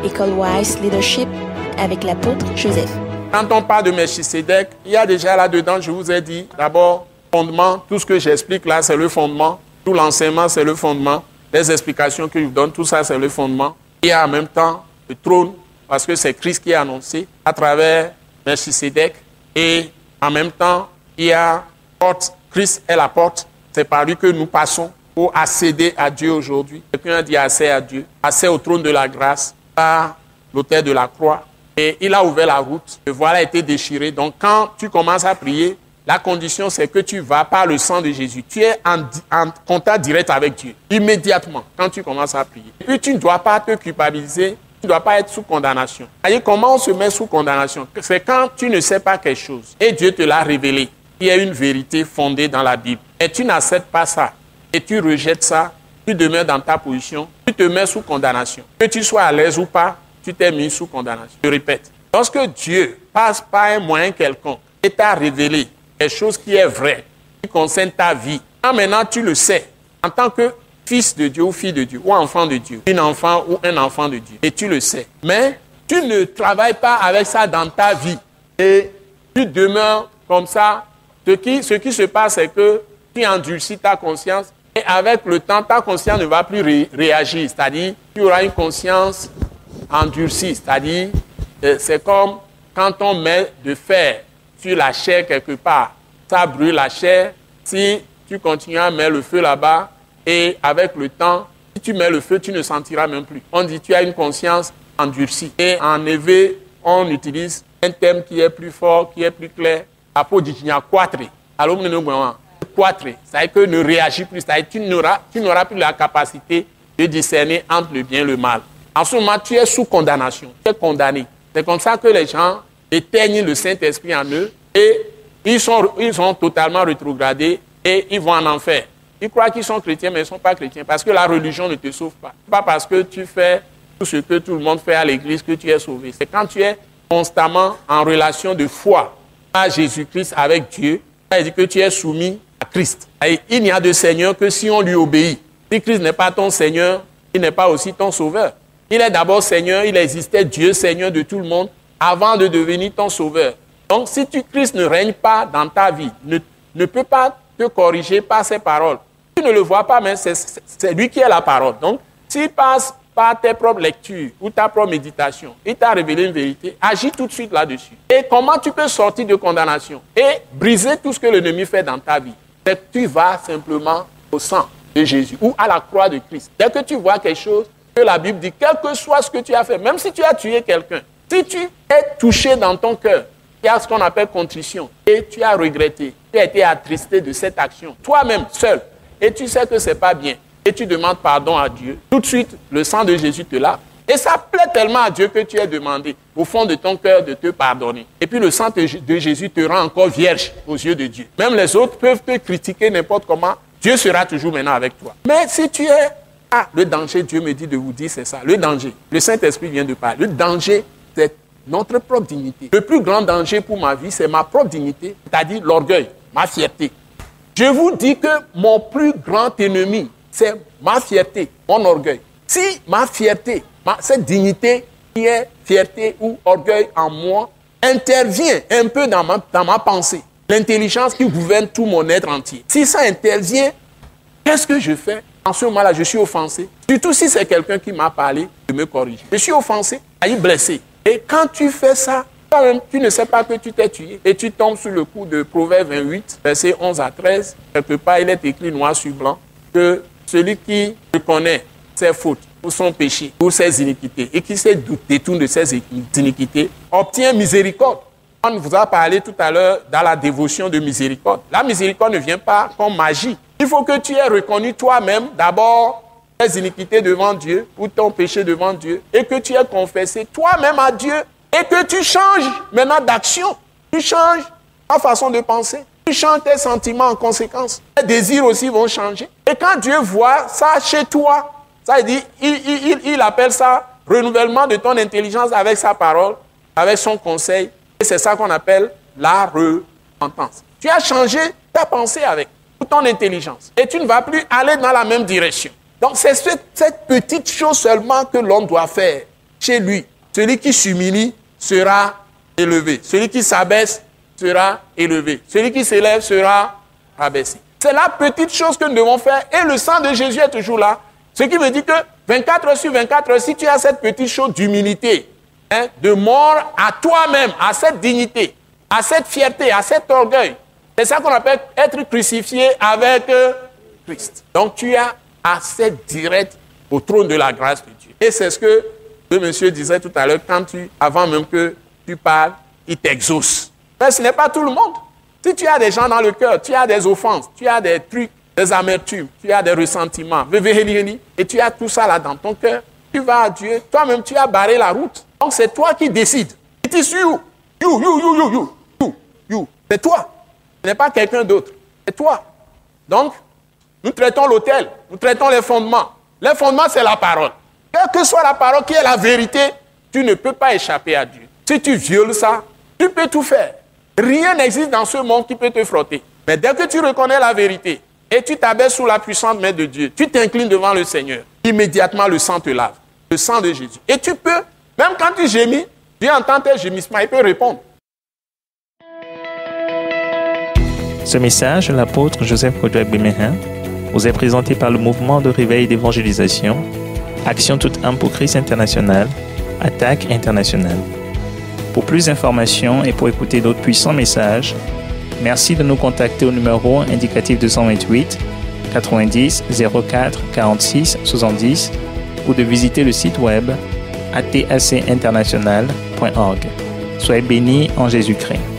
École Wise Leadership avec l'apôtre Joseph. Quand on parle de Melchisédek, il y a déjà là-dedans, je vous ai dit, d'abord, fondement, tout ce que j'explique là, c'est le fondement. Tout l'enseignement, c'est le fondement. Les explications que je vous donne, tout ça, c'est le fondement. Il y a en même temps le trône, parce que c'est Christ qui est annoncé à travers Melchisédek. Et en même temps, il y a porte. Christ est la porte. C'est par lui que nous passons pour accéder à Dieu aujourd'hui. Quelqu'un a dit accès à Dieu, accès au trône de la grâce, par l'autel de la croix. Et il a ouvert la route. Le voile a été déchiré. Donc quand tu commences à prier, la condition c'est que tu vas par le sang de Jésus. Tu es en contact direct avec Dieu. Immédiatement, quand tu commences à prier. Et puis tu ne dois pas te culpabiliser. Tu ne dois pas être sous condamnation. C'est-à-dire, comment on se met sous condamnation? C'est quand tu ne sais pas quelque chose et Dieu te l'a révélé. Il y a une vérité fondée dans la Bible. Et tu n'acceptes pas ça. Et tu rejettes ça. Tu demeures dans ta position. Tu te mets sous condamnation. Que tu sois à l'aise ou pas, tu t'es mis sous condamnation. Je répète. Lorsque Dieu passe par un moyen quelconque et t'a révélé quelque chose qui est vrai, qui concerne ta vie, quand maintenant tu le sais, en tant que fils de Dieu ou fille de Dieu, ou enfant de Dieu, une enfant ou un enfant de Dieu, et tu le sais. Mais tu ne travailles pas avec ça dans ta vie. Et tu demeures comme ça. Ce qui se passe, c'est que tu endurcis ta conscience, et avec le temps, ta conscience ne va plus réagir. C'est-à-dire, tu auras une conscience endurcie. C'est-à-dire, c'est comme quand on met de fer sur la chair quelque part. Ça brûle la chair. Si tu continues à mettre le feu là-bas, et avec le temps, si tu mets le feu, tu ne sentiras même plus. On dit tu as une conscience endurcie. Et en éveil, on utilise un terme qui est plus fort, qui est plus clair. Apôtre dit qu'il y a quatre. Alors, quatre. C'est-à-dire que ne réagis plus. C'est-à-dire que tu n'auras plus la capacité de discerner entre le bien et le mal. En ce moment, tu es sous condamnation. Tu es condamné. C'est comme ça que les gens éteignent le Saint-Esprit en eux et ils sont totalement rétrogradés et ils vont en enfer. Ils croient qu'ils sont chrétiens, mais ils ne sont pas chrétiens parce que la religion ne te sauve pas. Pas parce que tu fais tout ce que tout le monde fait à l'église que tu es sauvé. C'est quand tu es constamment en relation de foi à Jésus-Christ avec Dieu, ça veut dire que tu es soumis à Christ. Et il n'y a de Seigneur que si on lui obéit. Si Christ n'est pas ton Seigneur, il n'est pas aussi ton Sauveur. Il est d'abord Seigneur, il existait Dieu, Seigneur de tout le monde, avant de devenir ton Sauveur. Donc si Christ ne règne pas dans ta vie, ne peut pas te corriger par ses paroles. Tu ne le vois pas, mais c'est lui qui est la parole. Donc, s'il passe par tes propres lectures ou ta propre méditation, il t'a révélé une vérité, agis tout de suite là-dessus. Et comment tu peux sortir de condamnation et briser tout ce que l'ennemi fait dans ta vie? C'est que tu vas simplement au sang de Jésus ou à la croix de Christ. Dès que tu vois quelque chose que la Bible dit, quel que soit ce que tu as fait, même si tu as tué quelqu'un, si tu es touché dans ton cœur, il y a ce qu'on appelle contrition, et tu as regretté, tu as été attristé de cette action, toi-même, seul, et tu sais que ce n'est pas bien, et tu demandes pardon à Dieu, tout de suite, le sang de Jésus te lave. Et ça plaît tellement à Dieu que tu es demandé, au fond de ton cœur, de te pardonner. Et puis le sang de Jésus te rend encore vierge aux yeux de Dieu. Même les autres peuvent te critiquer n'importe comment, Dieu sera toujours maintenant avec toi. Mais si tu es... Ah, le danger, Dieu me dit de vous dire, c'est ça, le danger. Le Saint-Esprit vient de parler. Le danger, c'est notre propre dignité. Le plus grand danger pour ma vie, c'est ma propre dignité, c'est-à-dire l'orgueil, ma fierté. Je vous dis que mon plus grand ennemi, c'est ma fierté, mon orgueil. Si ma fierté, cette dignité qui est fierté ou orgueil en moi, intervient un peu dans ma pensée, l'intelligence qui gouverne tout mon être entier, si ça intervient, qu'est-ce que je fais? En ce moment-là, je suis offensé. Surtout si c'est quelqu'un qui m'a parlé, de me corriger. Je suis offensé, blessé. Et quand tu fais ça, toi-même, tu ne sais pas que tu t'es tué. Et tu tombes sur le coup de Proverbe 28, versets 11 à 13. Quelque part, il est écrit noir sur blanc que celui qui reconnaît ses fautes ou son péché ou ses iniquités et qui se détourne de ses iniquités obtient miséricorde. On vous a parlé tout à l'heure dans la dévotion de miséricorde. La miséricorde ne vient pas comme magie. Il faut que tu aies reconnu toi-même d'abord tes iniquités devant Dieu ou ton péché devant Dieu et que tu aies confessé toi-même à Dieu et que tu changes maintenant d'action. Tu changes ta façon de penser. Tu changes tes sentiments en conséquence. Tes désirs aussi vont changer. Et quand Dieu voit ça chez toi, ça dit, il appelle ça renouvellement de ton intelligence avec sa parole, avec son conseil. Et c'est ça qu'on appelle la repentance. Tu as changé ta pensée avec ton intelligence. Et tu ne vas plus aller dans la même direction. Donc, c'est cette petite chose seulement que l'on doit faire chez lui. Celui qui s'humilie sera élevé. Celui qui s'abaisse sera élevé. Celui qui s'élève sera abaissé. C'est la petite chose que nous devons faire et le sang de Jésus est toujours là. Ce qui me dit que 24 heures sur 24 heures, si tu as cette petite chose d'humilité, de mort à toi-même, à cette dignité, à cette fierté, à cet orgueil, c'est ça qu'on appelle être crucifié avec Christ. Donc tu as accès direct au trône de la grâce de Dieu. Et c'est ce que le monsieur disait tout à l'heure, avant même que tu parles, il t'exauce. Mais ce n'est pas tout le monde. Si tu as des gens dans le cœur, tu as des offenses, tu as des trucs, des amertumes, tu as des ressentiments, et tu as tout ça là dans ton cœur, tu vas à Dieu, toi-même tu as barré la route. Donc c'est toi qui décides. It is you. You. C'est toi. Ce n'est pas quelqu'un d'autre. C'est toi. Donc, nous traitons l'autel, nous traitons les fondements. Les fondements, c'est la parole. Quelle que soit la parole qui est la vérité, tu ne peux pas échapper à Dieu. Si tu violes ça, tu peux tout faire. Rien n'existe dans ce monde qui peut te frotter. Mais dès que tu reconnais la vérité et tu t'abaisses sous la puissante main de Dieu, tu t'inclines devant le Seigneur, immédiatement le sang te lave. Le sang de Jésus. Et tu peux, même quand tu gémis, Dieu entend tes gémissements, il peut répondre. Ce message de l'apôtre Joseph Kodouak Bemehin vous est présenté par le mouvement de réveil d'évangélisation, Action toute âme pour Christ international, Attaque internationale. Pour plus d'informations et pour écouter d'autres puissants messages, merci de nous contacter au numéro indicatif 228 90 04 46 70 ou de visiter le site web atacinternational.org. Soyez bénis en Jésus-Christ.